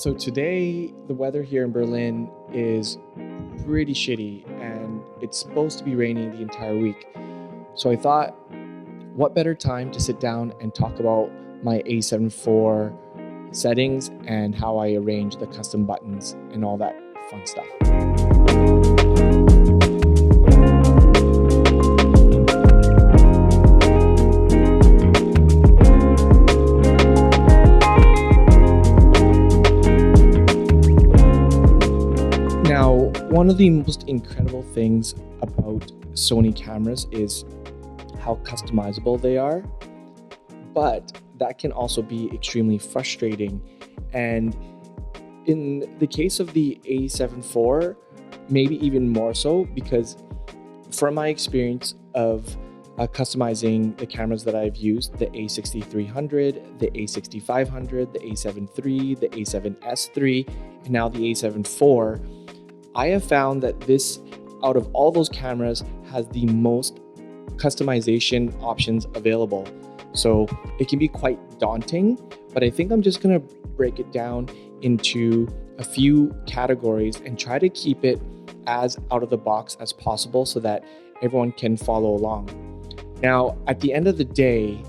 So today, the weather here in Berlin is pretty shitty and it's supposed to be raining the entire week. So I thought, what better time to sit down and talk about my A7 IV settings and how I arrange the custom buttons and all that fun stuff. Now, one of the most incredible things about Sony cameras is how customizable they are, but that can also be extremely frustrating. And in the case of the A7 IV, maybe even more so, because from my experience of customizing the cameras that I've used, the A6300, the A6500, the A7 III, the A7S III, and now the A7 IV, I have found that this, out of all those cameras, has the most customization options available. So it can be quite daunting, but I think I'm just gonna break it down into a few categories and try to keep it as out of the box as possible so that everyone can follow along. Now, at the end of the day,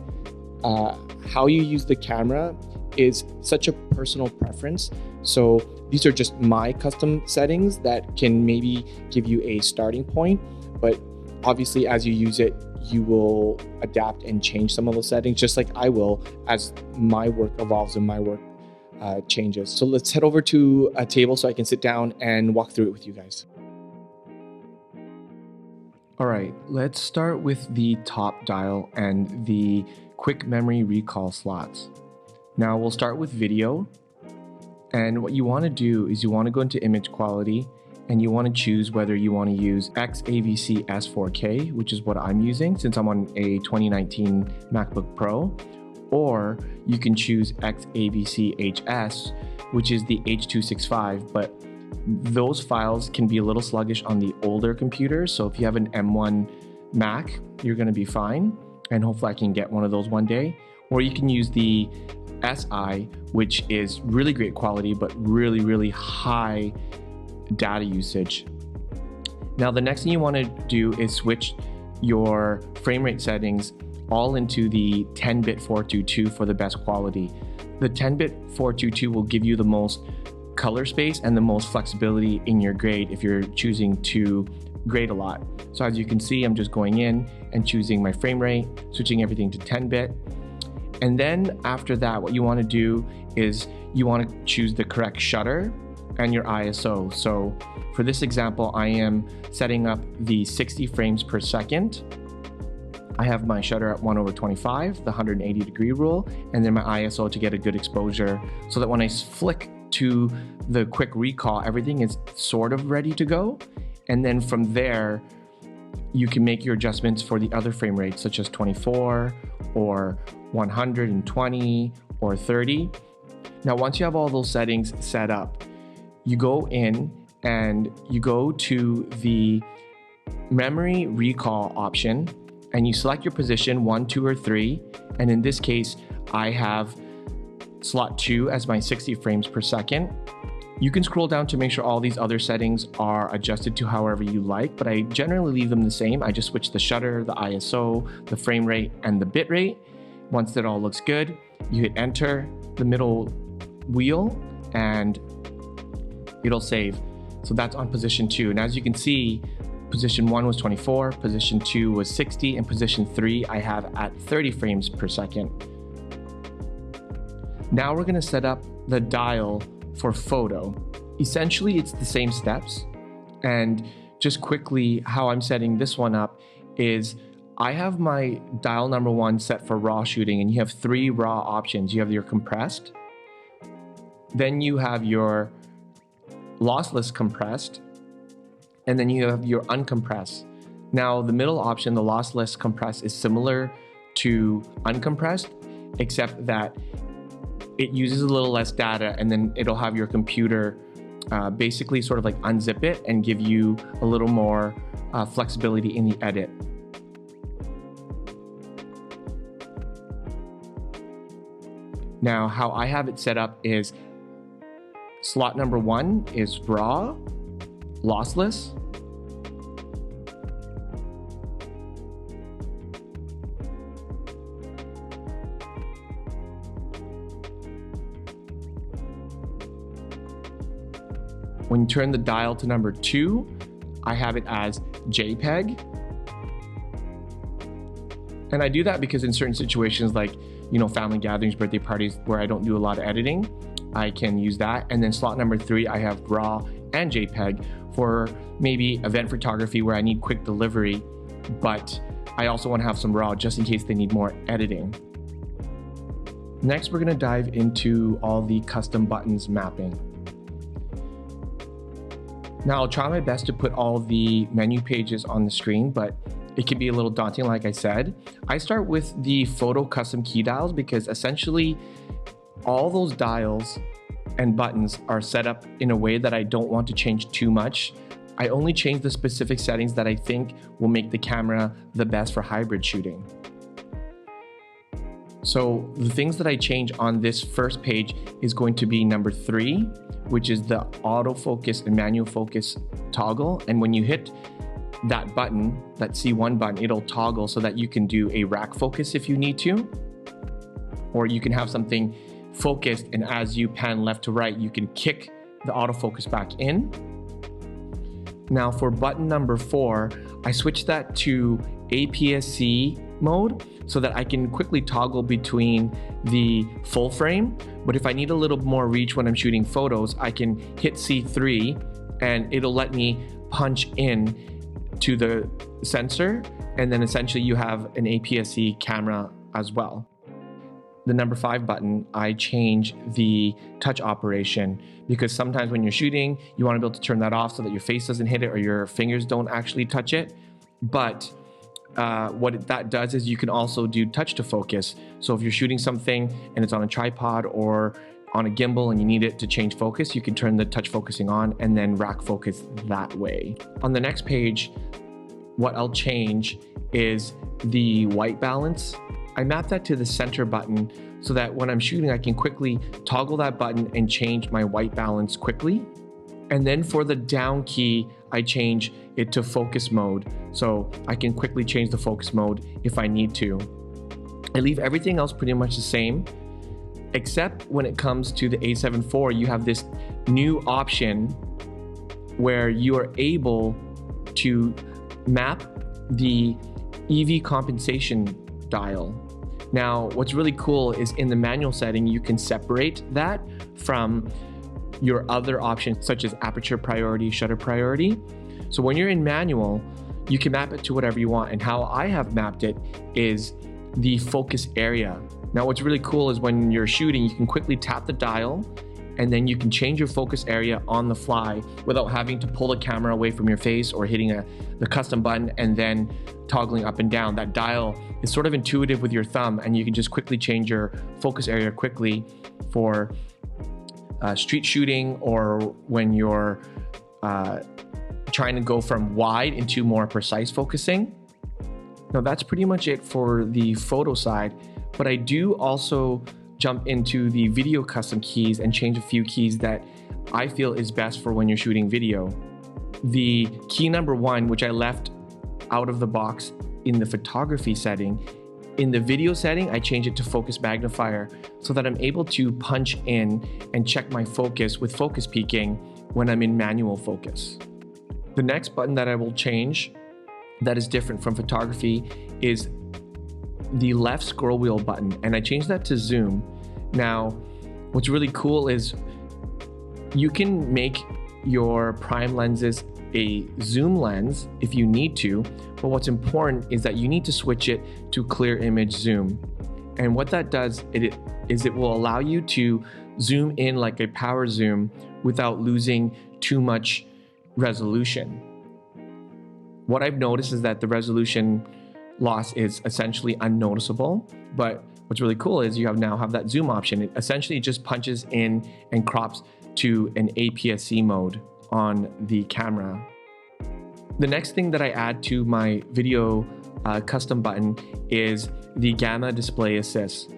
how you use the camera is such a personal preference. So these are just my custom settings that can maybe give you a starting point, but obviously as you use it, you will adapt and change some of those settings, just like I will as my work evolves and my work changes. So let's head over to a table so I can sit down and walk through it with you guys. All right, let's start with the top dial and the quick memory recall slots. Now we'll start with video. And what you want to do is you want to go into image quality and you want to choose whether you want to use XAVC S4K, which is what I'm using since I'm on a 2019 MacBook Pro, or you can choose XAVC HS, which is the H.265, but those files can be a little sluggish on the older computers. So if you have an M1 Mac, you're going to be fine. And hopefully I can get one of those one day. Or you can use the SI, which is really great quality, but really high data usage. Now, the next thing you want to do is switch your frame rate settings all into the 10-bit 422 for the best quality. The 10-bit 422 will give you the most color space and the most flexibility in your grade if you're choosing to grade a lot. So as you can see, I'm just going in and choosing my frame rate, switching everything to 10-bit. And then after that, what you want to do is you want to choose the correct shutter and your ISO. So for this example, I am setting up the 60 frames per second. I have my shutter at 1/25, the 180-degree rule, and then my ISO to get a good exposure so that when I flick to the quick recall, everything is sort of ready to go. And then from there, you can make your adjustments for the other frame rates, such as 24 or 120 or 30. Now, once you have all those settings set up, you go in and you go to the memory recall option and you select your position 1, 2, or 3. And in this case, I have slot 2 as my 60 frames per second. You can scroll down to make sure all these other settings are adjusted to however you like, but I generally leave them the same. I just switch the shutter, the ISO, the frame rate, and the bit rate. Once that all looks good, you hit enter, the middle wheel, and it'll save. So that's on position 2. And as you can see, position 1 was 24, position 2 was 60, and position 3 I have at 30 frames per second. Now we're gonna set up the dial for photo. Essentially, it's the same steps. And just quickly, how I'm setting this one up is I have my dial number 1 set for raw shooting, and you have 3 raw options. You have your compressed, then you have your lossless compressed, and then you have your uncompressed. Now, the middle option, the lossless compressed, is similar to uncompressed, except that it uses a little less data, and then it'll have your computer basically sort of like unzip it and give you a little more flexibility in the edit. Now, how I have it set up is Slot number 1 is raw, lossless. When you turn the dial to number 2, I have it as JPEG. And I do that because in certain situations like, family gatherings, birthday parties where I don't do a lot of editing, I can use that. And then slot number 3, I have RAW and JPEG for maybe event photography where I need quick delivery, but I also want to have some RAW just in case they need more editing. Next, we're going to dive into all the custom buttons mapping. Now, I'll try my best to put all the menu pages on the screen, but it can be a little daunting, like I said. I start with the photo custom key dials because essentially all those dials and buttons are set up in a way that I don't want to change too much. I only change the specific settings that I think will make the camera the best for hybrid shooting. So the things that I change on this first page is going to be number 3, which is the autofocus and manual focus toggle. And when you hit that button, that C1 button, it'll toggle so that you can do a rack focus if you need to, or you can have something focused and as you pan left to right, you can kick the autofocus back in. Now for button number 4, I switched that to APS-C mode so that I can quickly toggle between the full frame. But if I need a little more reach when I'm shooting photos, I can hit C3 and it'll let me punch in to the sensor, and then essentially you have an APS-C camera as well. The number 5 button, I change the touch operation because sometimes when you're shooting, you want to be able to turn that off so that your face doesn't hit it or your fingers don't actually touch it. But what that does is you can also do touch to focus. So if you're shooting something and it's on a tripod or on a gimbal and you need it to change focus, you can turn the touch focusing on and then rack focus that way. On the next page, what I'll change is the white balance. I map that to the center button so that when I'm shooting, I can quickly toggle that button and change my white balance quickly. And then for the down key, I change it to focus mode. So I can quickly change the focus mode if I need to. I leave everything else pretty much the same, except when it comes to the A7 IV, you have this new option where you are able to map the EV compensation dial. Now, what's really cool is in the manual setting, you can separate that from your other options such as aperture priority, shutter priority. So when you're in manual, you can map it to whatever you want. And how I have mapped it is the focus area. Now, what's really cool is when you're shooting, you can quickly tap the dial and then you can change your focus area on the fly without having to pull the camera away from your face or hitting the custom button and then toggling up and down. That dial is sort of intuitive with your thumb and you can just quickly change your focus area quickly for street shooting or when you're trying to go from wide into more precise focusing. Now that's pretty much it for the photo side, but I do also jump into the video custom keys and change a few keys that I feel is best for when you're shooting video. The key number 1, which I left out of the box in the photography setting, in the video setting, I change it to focus magnifier so that I'm able to punch in and check my focus with focus peaking when I'm in manual focus. The next button that I will change that is different from photography is the left scroll wheel button, and I changed that to zoom. Now, what's really cool is you can make your prime lenses a zoom lens if you need to, but what's important is that you need to switch it to clear image zoom. And what that does is it will allow you to zoom in like a power zoom without losing too much resolution. What I've noticed is that the resolution loss is essentially unnoticeable, but what's really cool is you now have that zoom option. It essentially just punches in and crops to an APS-C mode on the camera. The next thing that I add to my video custom button is the gamma display assist.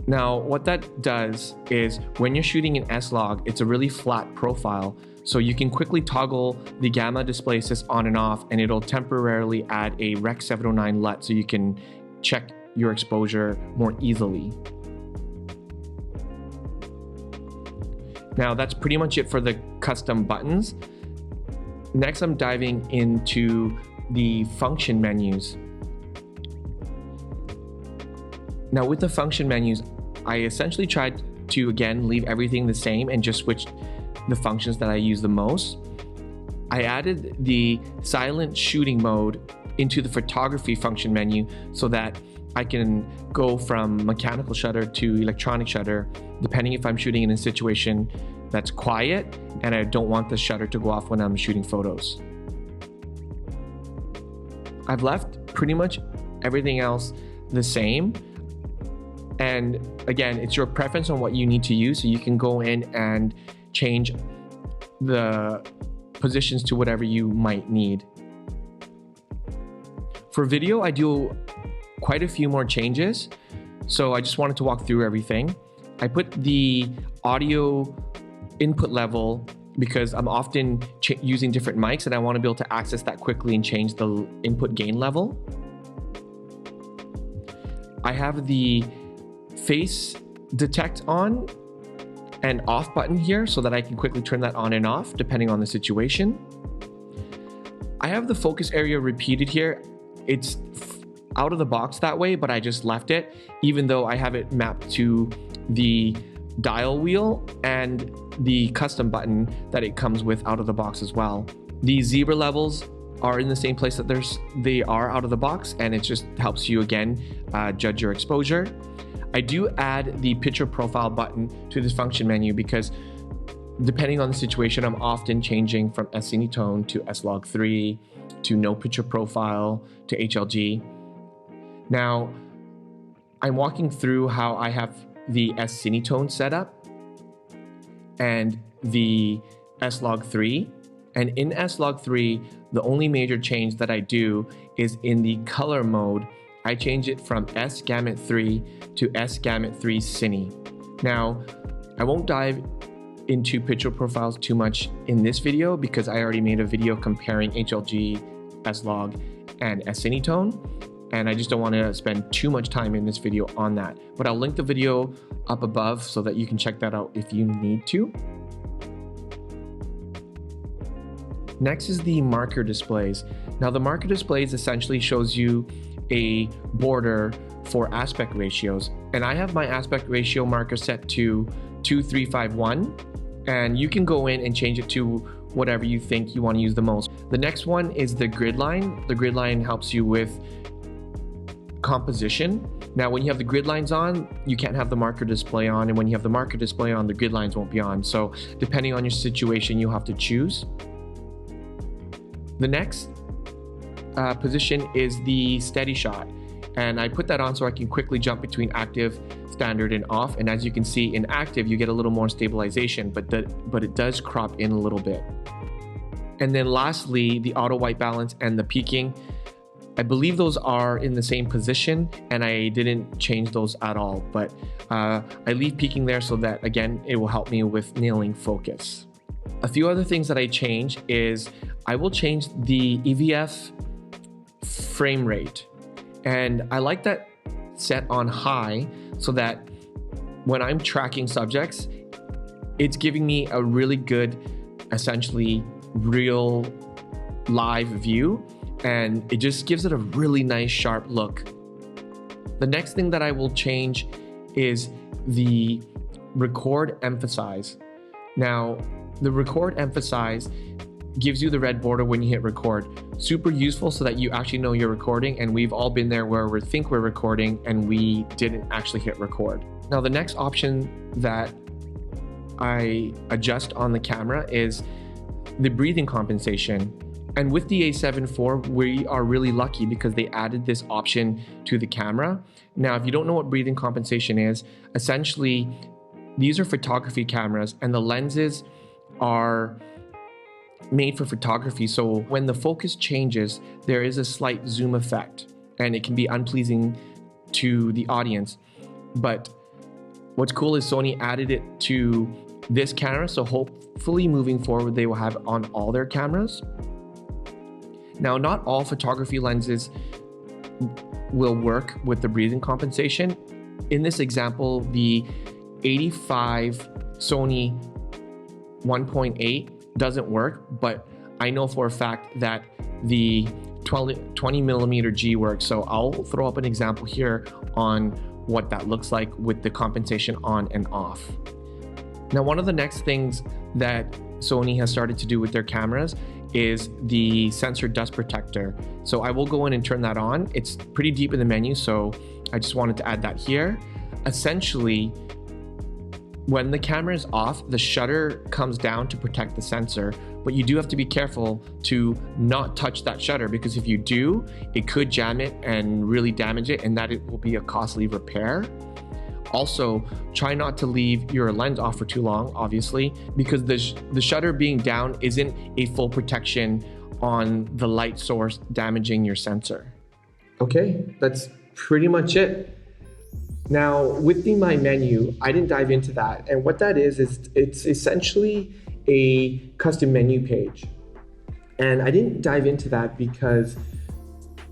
Now, what that does is when you're shooting in S-Log, it's a really flat profile. So you can quickly toggle the gamma display assist on and off, and it'll temporarily add a Rec 709 LUT so you can check your exposure more easily. Now that's pretty much it for the custom buttons. Next, I'm diving into the function menus. Now with the function menus, I essentially tried to again leave everything the same and just switch the functions that I use the most. I added the silent shooting mode into the photography function menu so that I can go from mechanical shutter to electronic shutter, depending if I'm shooting in a situation that's quiet and I don't want the shutter to go off when I'm shooting photos. I've left pretty much everything else the same. And again, it's your preference on what you need to use, so you can go in and change the positions to whatever you might need. For video, I do quite a few more changes, so I just wanted to walk through everything. I put the audio input level because I'm often using different mics and I want to be able to access that quickly and change the input gain level. I have the face detect on and off button here so that I can quickly turn that on and off depending on the situation. I have the focus area repeated here. It's out of the box that way, but I just left it, even though I have it mapped to the dial wheel and the custom button that it comes with out of the box as well. The zebra levels are in the same place that they are out of the box, and it just helps you again judge your exposure. I do add the picture profile button to this function menu because depending on the situation, I'm often changing from S-Cinetone to S-Log 3 to no picture profile to HLG. Now, I'm walking through how I have the S-Cinetone set up and the S-Log 3. And in S-Log 3, the only major change that I do is in the color mode. I change it from S-Gamut 3 to S-Gamut 3 Cine. Now, I won't dive into picture profiles too much in this video because I already made a video comparing HLG, S-Log, and S-Cinetone, and I just don't want to spend too much time in this video on that. But I'll link the video up above so that you can check that out if you need to. Next is the marker displays. Now the marker displays essentially shows you a border for aspect ratios, and I have my aspect ratio marker set to 2351, and you can go in and change it to whatever you think you want to use the most. The next one is the grid line. The grid line helps you with composition. Now when you have the grid lines on, you can't have the marker display on, and when you have the marker display on, the grid lines won't be on. So depending on your situation, you'll have to choose. The next position is the steady shot, and I put that on so I can quickly jump between active, standard, and off. And as you can see, in active you get a little more stabilization, but it does crop in a little bit. And then lastly, the auto white balance and the peaking. I believe those are in the same position, and I didn't change those at all, but I leave peaking there so that again it will help me with nailing focus. A few other things that I change is I will change the EVF frame rate, and I like that set on high so that when I'm tracking subjects, it's giving me a really good, essentially real live view, and it just gives it a really nice sharp look. The next thing that I will change is the record emphasize. Now the record emphasize gives you the red border when you hit record. Super useful so that you actually know you're recording, and we've all been there where we think we're recording and we didn't actually hit record. Now the next option that I adjust on the camera is the breathing compensation. And with the A7 IV, we are really lucky because they added this option to the camera. Now, if you don't know what breathing compensation is, essentially these are photography cameras and the lenses are made for photography. So when the focus changes, there is a slight zoom effect and it can be unpleasing to the audience. But What's cool is Sony added it to this camera, so hopefully moving forward they will have it on all their cameras. Now, not all photography lenses will work with the breathing compensation. In this example, the A7iv Sony 1.8 doesn't work, but I know for a fact that the 20mm G works. So I'll throw up an example here on what that looks like with the compensation on and off. Now, one of the next things that Sony has started to do with their cameras is the sensor dust protector. So I will go in and turn that on. It's pretty deep in the menu, so I just wanted to add that here. Essentially, when the camera is off, the shutter comes down to protect the sensor, but you do have to be careful to not touch that shutter, because if you do, it could jam it and really damage it, and that it will be a costly repair. Also, try not to leave your lens off for too long, obviously, because the shutter being down isn't a full protection on the light source damaging your sensor. Okay, that's pretty much it. Now, with the My Menu, I didn't dive into that. And what that is it's essentially a custom menu page. And I didn't dive into that because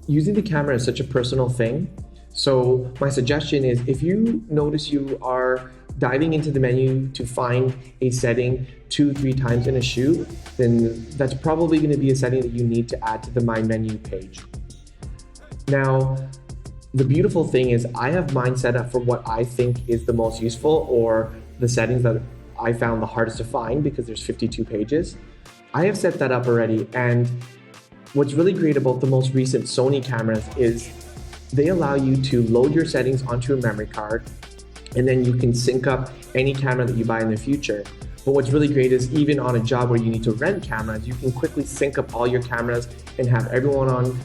using the camera is such a personal thing. So my suggestion is, if you notice you are diving into the menu to find a setting 2-3 times in a shoot, then that's probably going to be a setting that you need to add to the My Menu page. Now, the beautiful thing is I have mine set up for what I think is the most useful, or the settings that I found the hardest to find, because there's 52 pages. I have set that up already, and what's really great about the most recent Sony cameras is they allow you to load your settings onto a memory card, and then you can sync up any camera that you buy in the future. But what's really great is even on a job where you need to rent cameras, you can quickly sync up all your cameras and have everyone on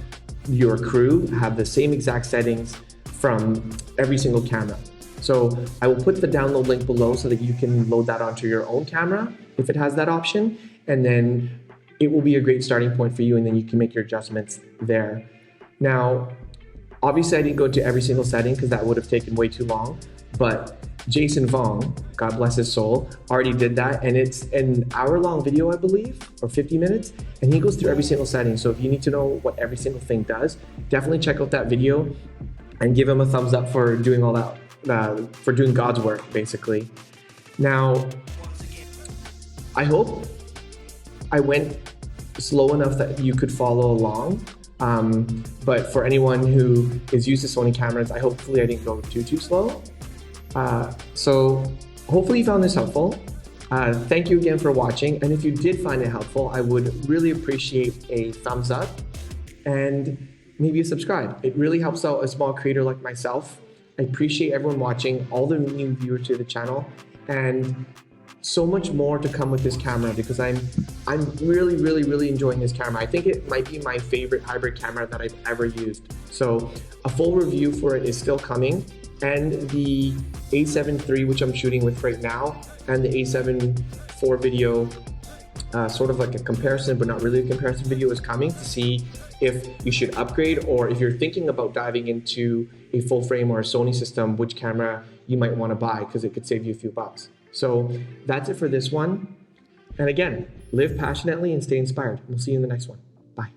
your crew have the same exact settings from every single camera. So I will put the download link below so that you can load that onto your own camera if it has that option, and then it will be a great starting point for you, and then you can make your adjustments there. Now, obviously I didn't go to every single setting because that would have taken way too long, but Jason Vong, God bless his soul, already did that, and it's an hour-long video, I believe, or 50 minutes, and he goes through every single setting. So if you need to know what every single thing does, definitely check out that video and give him a thumbs up for doing all that, for doing God's work, basically. Now, I hope I went slow enough that you could follow along. But for anyone who is used to Sony cameras, hopefully I didn't go too slow. So hopefully you found this helpful. Thank you again for watching. And if you did find it helpful, I would really appreciate a thumbs up and maybe a subscribe. It really helps out a small creator like myself. I appreciate everyone watching, all the new viewers to the channel, and so much more to come with this camera, because I'm really enjoying this camera. I think it might be my favorite hybrid camera that I've ever used. So a full review for it is still coming, and the A7 III, which I'm shooting with right now, and the A7 IV video, sort of like a comparison but not really a comparison video, is coming to see if you should upgrade, or if you're thinking about diving into a full frame or a Sony system, which camera you might want to buy, because it could save you a few bucks. So that's it for this one. And again, live passionately and stay inspired. We'll see you in the next one. Bye.